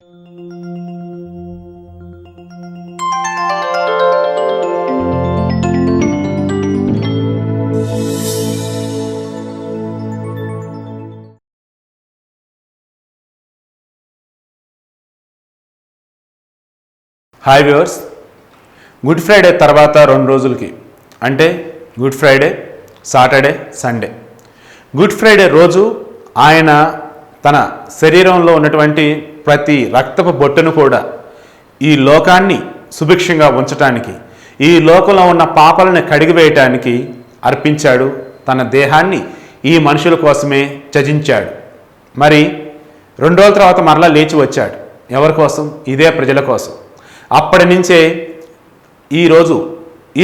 Hi viewers, good Friday తర్వాత 2 రోజులకి అంటే good Friday, Saturday, Sunday. Good Friday రోజు ఆయన తన శరీరంలో ఉన్నటువంటి ప్రతి రక్తపు బొట్టును కూడా ఈ లోకాన్ని సుభిక్షంగా ఉంచటానికి, ఈ లోకంలో ఉన్న పాపాలను కడిగివేయటానికి అర్పించాడు. తన దేహాన్ని ఈ మనుషుల కోసమే త్యజించాడు. మరి 2 రోజుల తర్వాత మరలా లేచి వచ్చాడు. ఎవరి కోసం? ఇదే ప్రజల కోసం. అప్పటి నుంచే ఈరోజు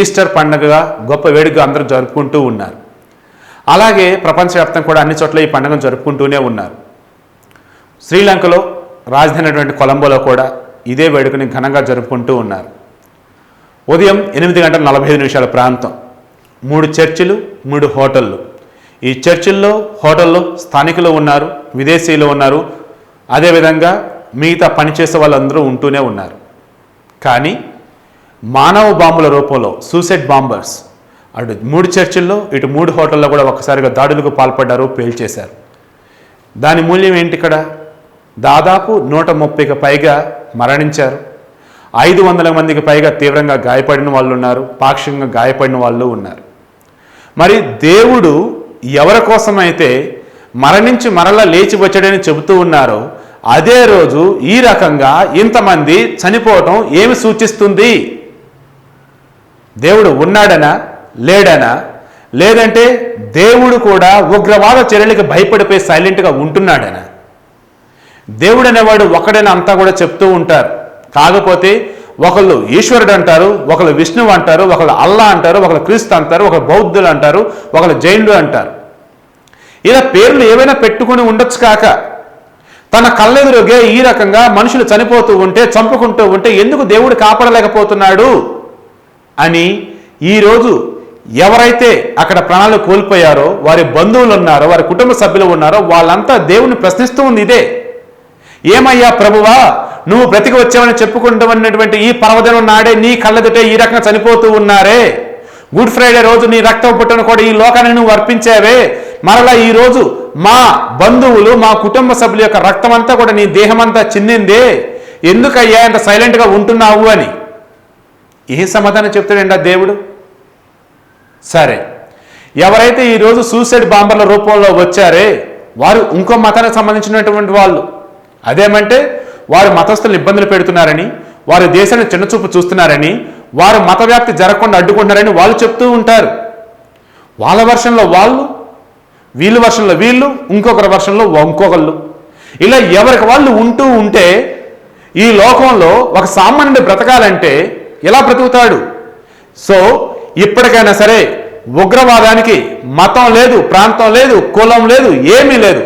ఈస్టర్ పండుగగా గొప్ప వేడుకగా అందరూ జరుపుకుంటూ ఉన్నారు. అలాగే ప్రపంచవ్యాప్తంగా కూడా అన్ని చోట్ల ఈ పండుగను జరుపుకుంటూనే ఉన్నారు. శ్రీలంకలో రాజధాని అయినటువంటి కొలంబోలో కూడా ఇదే వేడుకని ఘనంగా జరుపుకుంటూ ఉన్నారు. ఉదయం 8:45 ప్రాంతం 3 చర్చిలు, 3 హోటళ్ళు. ఈ చర్చిల్లో, హోటల్లో స్థానికులు ఉన్నారు, విదేశీయులు ఉన్నారు, అదేవిధంగా మిగతా పనిచేసే వాళ్ళందరూ ఉంటూనే ఉన్నారు. కానీ మానవ బాంబుల రూపంలో సూసైడ్ బాంబర్స్ అటు 3 చర్చిల్లో, ఇటు 3 హోటల్లో కూడా ఒక్కసారిగా దాడులకు పాల్పడ్డారు, పేల్చేశారు. దాని మూల్యం ఏంటి? ఇక్కడ దాదాపు 130కి పైగా మరణించారు. 500 మందికి పైగా తీవ్రంగా గాయపడిన వాళ్ళు ఉన్నారు, పాక్షికంగా గాయపడిన వాళ్ళు ఉన్నారు. మరి దేవుడు ఎవరి కోసమైతే మరణించి మరలా లేచి వచ్చాడని చెబుతూ ఉన్నారో అదే రోజు ఈ రకంగా ఇంతమంది చనిపోవటం ఏమి సూచిస్తుంది? దేవుడు ఉన్నాడనా, లేడనా? లేదంటే దేవుడు కూడా ఉగ్రవాద చర్యలకు భయపడిపోయి సైలెంట్గా ఉంటున్నాడనా? దేవుడు అనేవాడు ఒకడైనా అంతా కూడా చెప్తూ ఉంటారు. కాకపోతే ఒకళ్ళు ఈశ్వరుడు అంటారు, ఒకళ్ళు విష్ణువు అంటారు, ఒకళ్ళు అల్లా అంటారు, ఒకళ్ళు క్రీస్తు అంటారు, ఒకళ్ళు బౌద్ధులు అంటారు, ఒకళ్ళు జైనులు అంటారు. ఇలా పేర్లు ఏవైనా పెట్టుకుని ఉండొచ్చు కాక తన కళ్ళెదురుగే ఈ రకంగా మనుషులు చనిపోతూ ఉంటే, చంపుకుంటూ ఉంటే ఎందుకు దేవుడు కాపాడలేకపోతున్నాడు అని ఈరోజు ఎవరైతే అక్కడ ప్రాణాలు కోల్పోయారో, వారి బంధువులు ఉన్నారో, వారి కుటుంబ సభ్యులు ఉన్నారో వాళ్ళంతా దేవుణ్ణి ప్రశ్నిస్తూ ఉంది. ఇదే, ఏమయ్యా ప్రభువా, నువ్వు బ్రతికి వచ్చావని చెప్పుకుంటున్నటువంటి ఈ పర్వదినం నాడే నీ కళ్ళెదుటే ఈ రకంగా చనిపోతూ ఉన్నారే. గుడ్ ఫ్రైడే రోజు నీ రక్తం పుట్టను కూడా ఈ లోకాన్ని నువ్వు అర్పించావే. మరలా ఈరోజు మా బంధువులు, మా కుటుంబ సభ్యుల యొక్క రక్తం అంతా కూడా నీ దేహమంతా చిందిందే, ఎందుకయ్యా అంత సైలెంట్గా ఉంటున్నావు అని ఏ సమాధానం చెప్తాడండి ఆ దేవుడు? సరే, ఎవరైతే ఈరోజు సూసైడ్ బాంబర్ల రూపంలో వచ్చారే వారు ఇంకో మతానికి సంబంధించినటువంటి వాళ్ళు. అదేమంటే వారు మతస్థులను ఇబ్బందులు పెడుతున్నారని, వారి దేశాన్ని చిన్నచూపు చూస్తున్నారని, వారు మత వ్యాప్తి జరగకుండా అడ్డుకుంటున్నారని వాళ్ళు చెప్తూ ఉంటారు. వాళ్ళ వర్షంలో వాళ్ళు, వీళ్ళ వర్షంలో వీళ్ళు, ఇంకొకరి వర్షంలో ఇంకొకళ్ళు, ఇలా ఎవరికి వాళ్ళు ఉంటూ ఉంటే ఈ లోకంలో ఒక సామాన్యుడు బ్రతకాలంటే ఎలా బ్రతుకుతాడు? సో ఇప్పటికైనా సరే ఉగ్రవాదానికి మతం లేదు, ప్రాంతం లేదు, కులం లేదు, ఏమీ లేదు.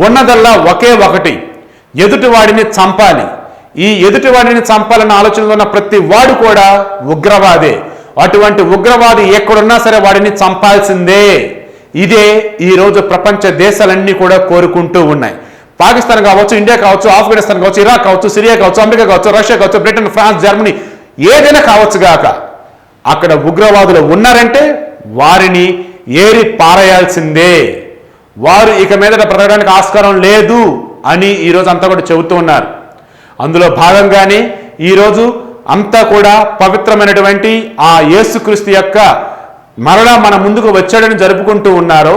ఉన్నదల్లా ఒకే ఒకటి, ఎదుటివాడిని చంపాలి. ఈ ఎదుటివాడిని చంపాలన్న ఆలోచనలో ఉన్న ప్రతి వాడు కూడా ఉగ్రవాదే. అటువంటి ఉగ్రవాది ఎక్కడున్నా సరే వాడిని చంపాల్సిందే. ఇదే ఈరోజు ప్రపంచ దేశాలన్నీ కూడా కోరుకుంటూ ఉన్నాయి. పాకిస్తాన్ కావచ్చు, ఇండియా కావచ్చు, ఆఫ్ఘనిస్తాన్ కావచ్చు, ఇరాక్ కావచ్చు, సిరియా కావచ్చు, అమెరికా కావచ్చు, రష్యా కావచ్చు, బ్రిటన్, ఫ్రాన్స్, జర్మనీ, ఏదైనా కావచ్చు గాక అక్కడ ఉగ్రవాదులు ఉన్నారంటే వారిని ఏరి పారేయాల్సిందే. వారు ఇక మీదట బ్రతకడానికి ఆస్కారం లేదు అని ఈరోజు అంతా కూడా చెబుతూ ఉన్నారు. అందులో భాగంగానే ఈరోజు అంతా కూడా పవిత్రమైనటువంటి ఆ యేసుక్రీస్తు యొక్క మరలా మన ముందుకు వచ్చాడని జరుపుకుంటూ ఉన్నారు.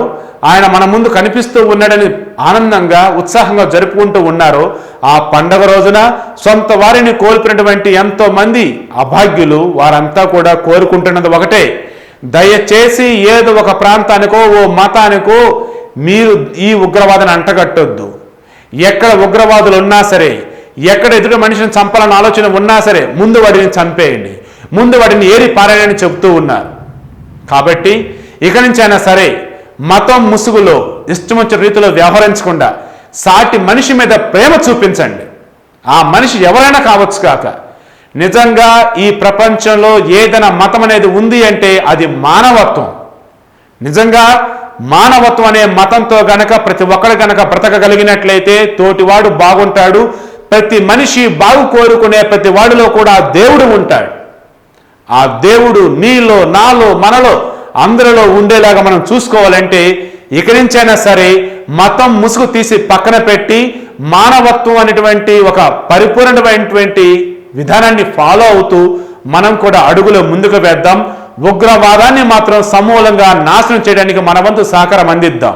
ఆయన మన ముందు కనిపిస్తూ ఉన్నాడని ఆనందంగా, ఉత్సాహంగా జరుపుకుంటూ ఉన్నారు. ఆ పండగ రోజున సొంత వారిని కోల్పోయినటువంటి ఎంతో మంది అభాగ్యులు వారంతా కూడా కోరుకుంటున్నది ఒకటే, దయచేసి ఏదో ఒక ప్రాంతానికో ఓ మతానికో మీరు ఈ ఉగ్రవాదాన్ని అంటగట్టొద్దు. ఎక్కడ ఉగ్రవాదులు ఉన్నా సరే, ఎక్కడ ఎదుటి మనిషిని చంపాలన్న ఆలోచన ఉన్నా సరే ముందు వాడిని చంపేయండి, ముందు వాడిని ఏరి పారేయని చెబుతూ ఉన్నారు. కాబట్టి ఇక నుంచి అయినా సరే మతం ముసుగులో ఇష్టం వచ్చిన రీతిలో వ్యవహరించకుండా సాటి మనిషి మీద ప్రేమ చూపించండి. ఆ మనిషి ఎవరైనా కావచ్చు కాక. నిజంగా ఈ ప్రపంచంలో ఏదైనా మతం అనేది ఉంది అంటే అది మానవత్వం. నిజంగా మానవత్వం అనే మతంతో గనక ప్రతి ఒక్కరు గనక బ్రతకగలిగినట్లయితే తోటివాడు బాగుంటాడు, ప్రతి మనిషి బాగు కోరుకునే ప్రతి వాడిలో కూడా దేవుడు ఉంటాడు. ఆ దేవుడు నీలో, నాలో, మనలో, అందరిలో ఉండేలాగా మనం చూసుకోవాలంటే ఇక నుంచైనా సరే మతం ముసుగు తీసి పక్కన పెట్టి మానవత్వం అనేటువంటి ఒక పరిపూర్ణమైనటువంటి విధానాన్ని ఫాలో అవుతూ మనం కూడా అడుగులో ముందుకు వేద్దాం. ఉగ్రవాదాన్ని మాత్రం సమూలంగా నాశనం చేయడానికి మన వంతు సహకారం అందిద్దాం.